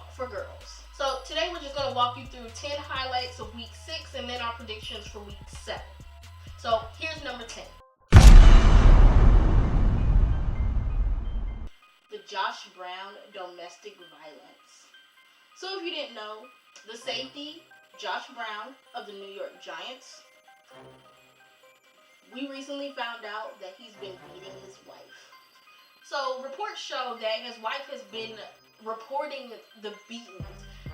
football for girls. So today we're just going to walk you through 10 highlights of week 6 and then our predictions for week 7. So here's number 10. The Josh Brown domestic violence. So if you didn't know, the safety, Josh Brown of the New York Giants, we recently found out that he's been beating his wife. So reports show that his wife has been reporting the beatings.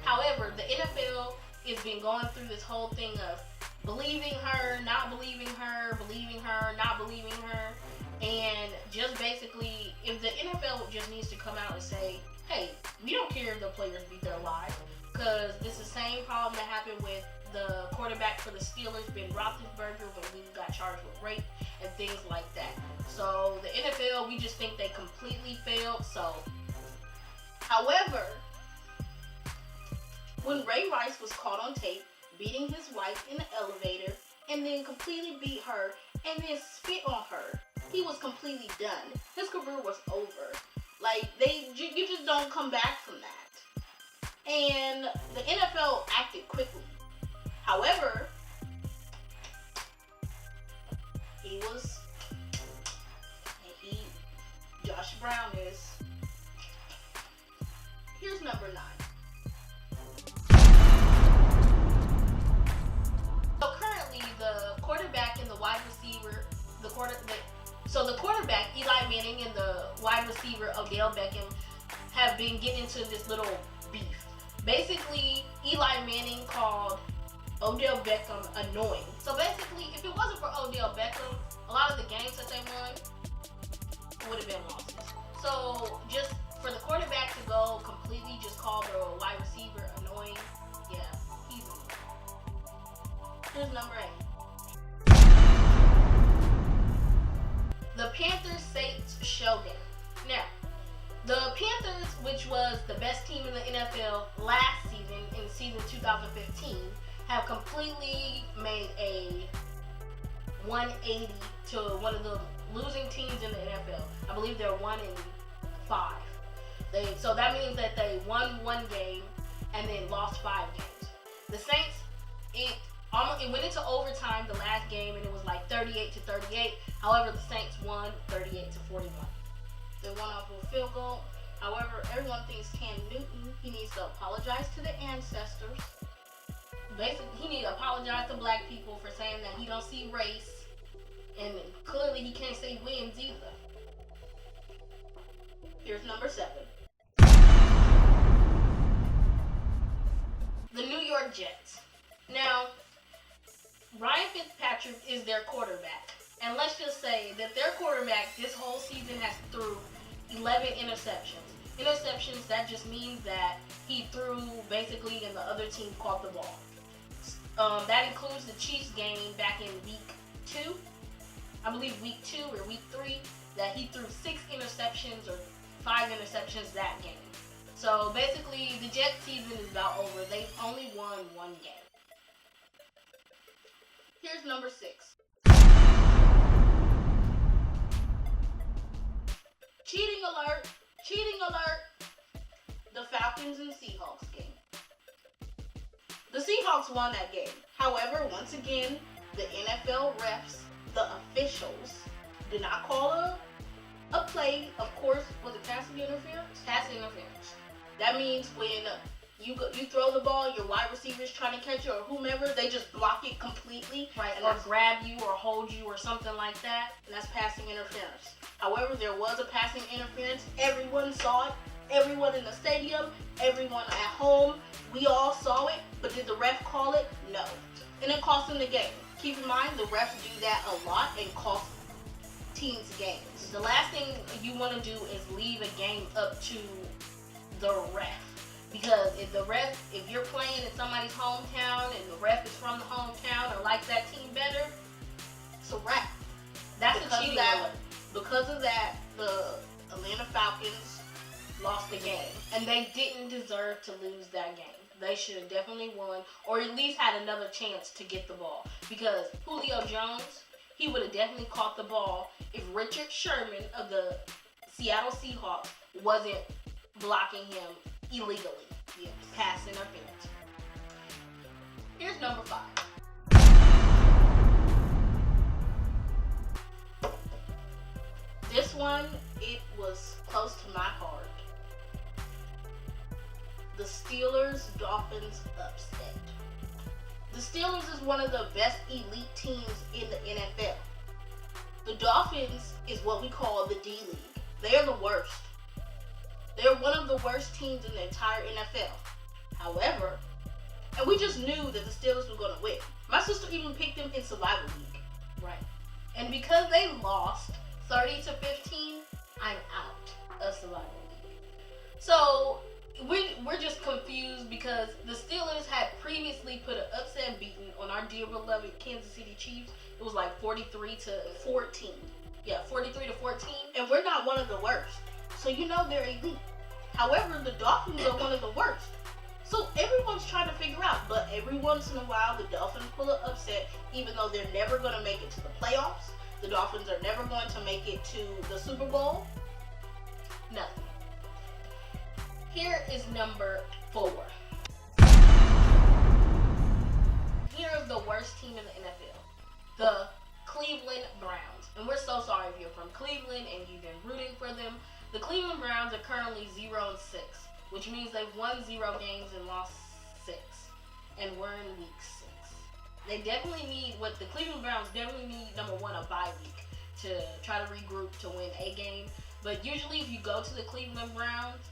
However, the NFL has been going through this whole thing of believing her, not believing her, believing her, not believing her. And just basically, if the NFL just needs to come out and say, hey, we don't care if the players beat their wives, because it's the same problem that happened with the quarterback for the Steelers, Ben Roethlisberger, when he got charged with rape and things like that. So the NFL, we just think they completely failed. So, however, when Ray Rice was caught on tape beating his wife in the elevator and then completely beat her and then spit on her, he was completely done. His career was over. Like, you just don't come back from that. And the NFL acted quickly. However, Josh Brown is. Here's number 9. So currently, the quarterback and the wide receiver, the quarterback Eli Manning and the wide receiver Odell Beckham have been getting into this little beef. Basically, Eli Manning called Odell Beckham annoying. So basically, if it wasn't for Odell Beckham, a lot of the games that they won would have been losses. So just for the quarterback to go completely just call the wide receiver annoying, yeah, he's annoying. Here's number 8. The Panthers-Saints showdown. Now, the Panthers, which was the best team in the NFL last season, in season 2015, have completely made a 180 to one of the losing teams in the NFL. I believe they're 1-5. So that means that they won 1 game and then lost 5 games. The Saints, it went into overtime the last game and it was like 38-38. However, the Saints won 38-41. They won off of a field goal. However, everyone thinks Cam Newton, he needs to apologize to the ancestors. Basically, he needs to apologize to black people for saying that he don't see race. And clearly he can't say wins either. Here's number 7. The New York Jets. Now, Ryan Fitzpatrick is their quarterback. And let's just say that their quarterback this whole season has threw 11 interceptions. Interceptions, that just means that he threw basically and the other team caught the ball. That includes the Chiefs game back in week 2. I believe week 2 or week 3, that he threw 6 interceptions or 5 interceptions that game. So basically, the Jets season is about over. They've only won 1 game. Here's number 6. Cheating alert! Cheating alert! The Falcons and Seahawks game. The Seahawks won that game. However, once again, the NFL refs, the officials, did not call a play. Of course, was it passing interference? Passing interference. That means when you throw the ball, your wide receiver is trying to catch it or whomever, they just block it completely, right? Or grab you or hold you or something like that, and that's passing interference. However, there was a passing interference. Everyone saw it. Everyone in the stadium, everyone at home, we all saw it, but did the ref call it? No. And it cost them the game. Keep in mind, the refs do that a lot and cost teams games. The last thing you want to do is leave a game up to the ref. Because if you're playing in somebody's hometown and the ref is from the hometown or likes that team better, it's a wrap. That's a cheating alert. Because of that, the Atlanta Falcons lost the game. And they didn't deserve to lose that game. They should have definitely won, or at least had another chance to get the ball. Because Julio Jones, he would have definitely caught the ball if Richard Sherman of the Seattle Seahawks wasn't blocking him illegally. Yeah. pass interference. Here's number 5. This one, it was close to my heart. The Steelers-Dolphins upset. The Steelers is one of the best elite teams in the NFL. The Dolphins is what we call the D-League. They are the worst. They're one of the worst teams in the entire NFL. However, and we just knew that the Steelers were going to win. My sister even picked them in Survival League. Right. And because they lost 30-15, I'm out of Survival League. So we're just confused because the Steelers had previously put an upset beating on our dear beloved Kansas City Chiefs. It was like 43-14. Yeah, 43-14. And we're not one of the worst. So you know they're elite. However, the Dolphins are one of the worst. So everyone's trying to figure out, but every once in a while the Dolphins pull an upset, even though they're never going to make it to the playoffs. The Dolphins are never going to make it to the Super Bowl. Nothing. Here is number 4. Here is the worst team in the NFL. The Cleveland Browns. And we're so sorry if you're from Cleveland and you've been rooting for them. The Cleveland Browns are currently 0-6, which means they've won 0 games and lost 6. And we're in week 6. They definitely need, the Cleveland Browns definitely need, number 1, a bye week to try to regroup to win a game. But usually if you go to the Cleveland Browns,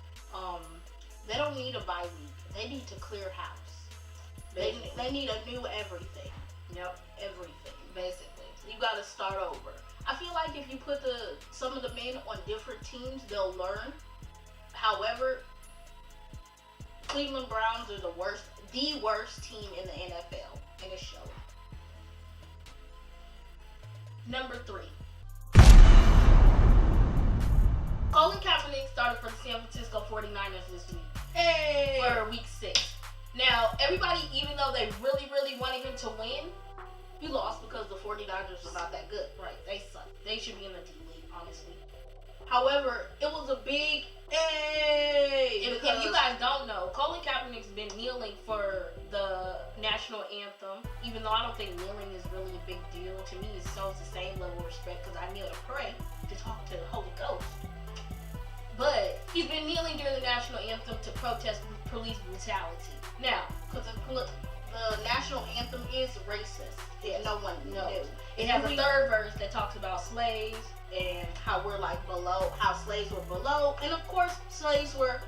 they don't need a bye week. They need to clear house. They need a new everything. Yep, everything, basically. You got to start over. I feel like if you put some of the men on different teams, they'll learn. However, Cleveland Browns are the worst team in the NFL, and it's showing. Number 3. Colin Kaepernick started for the San Francisco 49ers this week. Hey! For week 6. Now, everybody, even though they really, really wanted him to win, he lost because the 49ers were not that good. Right, they suck. They should be in the D-League, honestly. However, it was a big If you guys don't know, Colin Kaepernick's been kneeling for the national anthem, even though I don't think kneeling is really a big deal. To me, it shows the same level of respect because I kneel to pray, to talk to the Holy Ghost. But he's been kneeling during the national anthem to protest police brutality. Now, because the national anthem is racist. Yeah, no one knows. It has a third verse that talks about slaves and how we're like below, how slaves were below, and of course slaves were.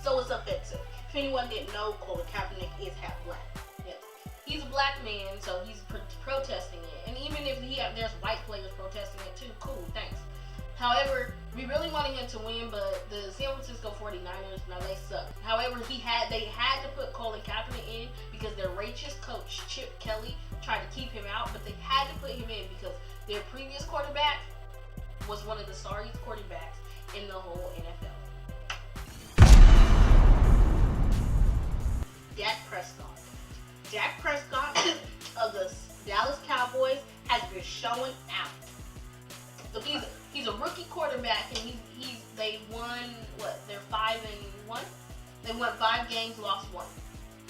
So it's offensive. If anyone didn't know, Colin Kaepernick is half black. Yes, he's a black man, so he's protesting it. And even if there's white players protesting it too, cool, thanks. However, we really wanted him to win, but the San Francisco 49ers, now they suck. However, they had to put Colin Kaepernick in because their racist coach, Chip Kelly, tried to keep him out, but they had to put him in because their previous quarterback was one of the sorriest quarterbacks in the whole NFL. Dak Prescott. Dak Prescott of the Dallas Cowboys has been showing out. He's a rookie quarterback, and they won they're 5-1. They won 5 games, lost 1.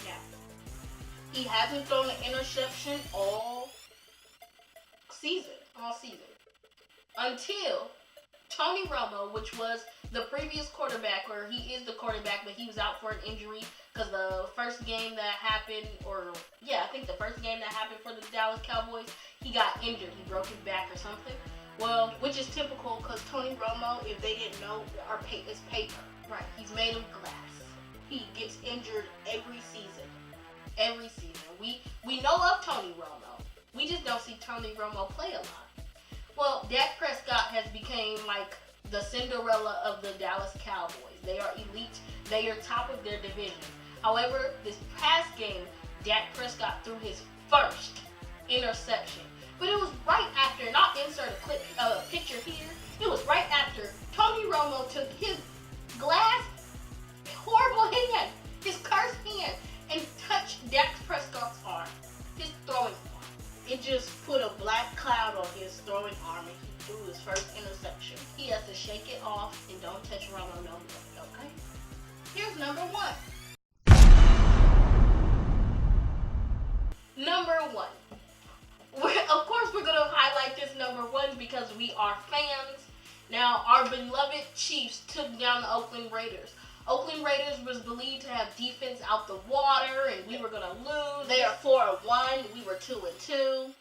Now he hasn't thrown an interception all season, until Tony Romo, which was the previous quarterback, or he is the quarterback, but he was out for an injury because the first game that happened, I think the first game that happened for the Dallas Cowboys, he got injured. He broke his back or something. Well, which is typical because Tony Romo, if they didn't know, is paper. Right. He's made of glass. He gets injured every season. Every season. We know of Tony Romo. We just don't see Tony Romo play a lot. Well, Dak Prescott has become like the Cinderella of the Dallas Cowboys. They are elite. They are top of their division. However, this past game, Dak Prescott threw his first interception. But it was right after, not insert a picture here, it was right after Tony Romo took his glass, horrible hand, his cursed hand, and touched Dak Prescott's arm, his throwing arm. It just put a black cloud on his throwing arm, and he threw his first interception. He has to shake it off and don't touch Romo no more, okay? Here's number 1. one. Of course, we're going to highlight this number one because we are fans. Now, our beloved Chiefs took down the Oakland Raiders. Oakland Raiders was believed to have defense out the water, and we were going to lose. They are 4-1. We were 2-2.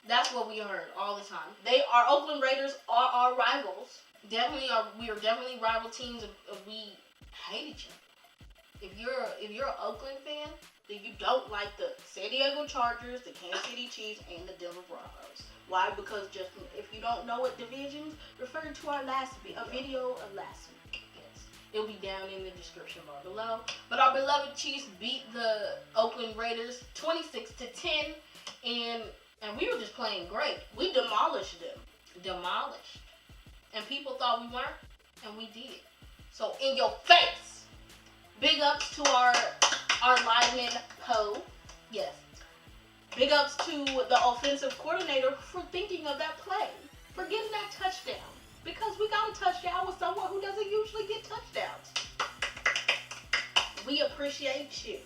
That's what we heard all the time. Our Oakland Raiders are our rivals. We are definitely rival teams, and we hate each other. If you're an Oakland fan, then you don't like the San Diego Chargers, the Kansas City Chiefs, and the Denver Broncos. Why? Because just if you don't know what divisions, refer to our video of last week. Yes, it'll be down in the description bar below. But our beloved Chiefs beat the Oakland Raiders 26-10, and we were just playing great. We demolished them. And people thought we weren't, and we did. So in your face. Big ups to our lineman Poe. Yes. Big ups to the offensive coordinator for thinking of that play, for getting that touchdown. Because we got a touchdown with someone who doesn't usually get touchdowns. We appreciate you.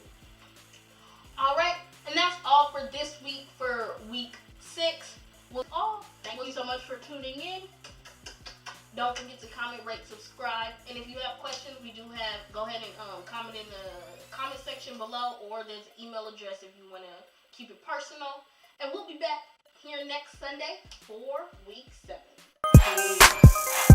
All right, and that's all for this week for week 6. Thank you so much for tuning in. Don't forget to comment, rate, subscribe. And if you have questions, go ahead and comment in the comment section below, or there's an email address if you want to keep it personal. And we'll be back here next Sunday for week 7. Peace.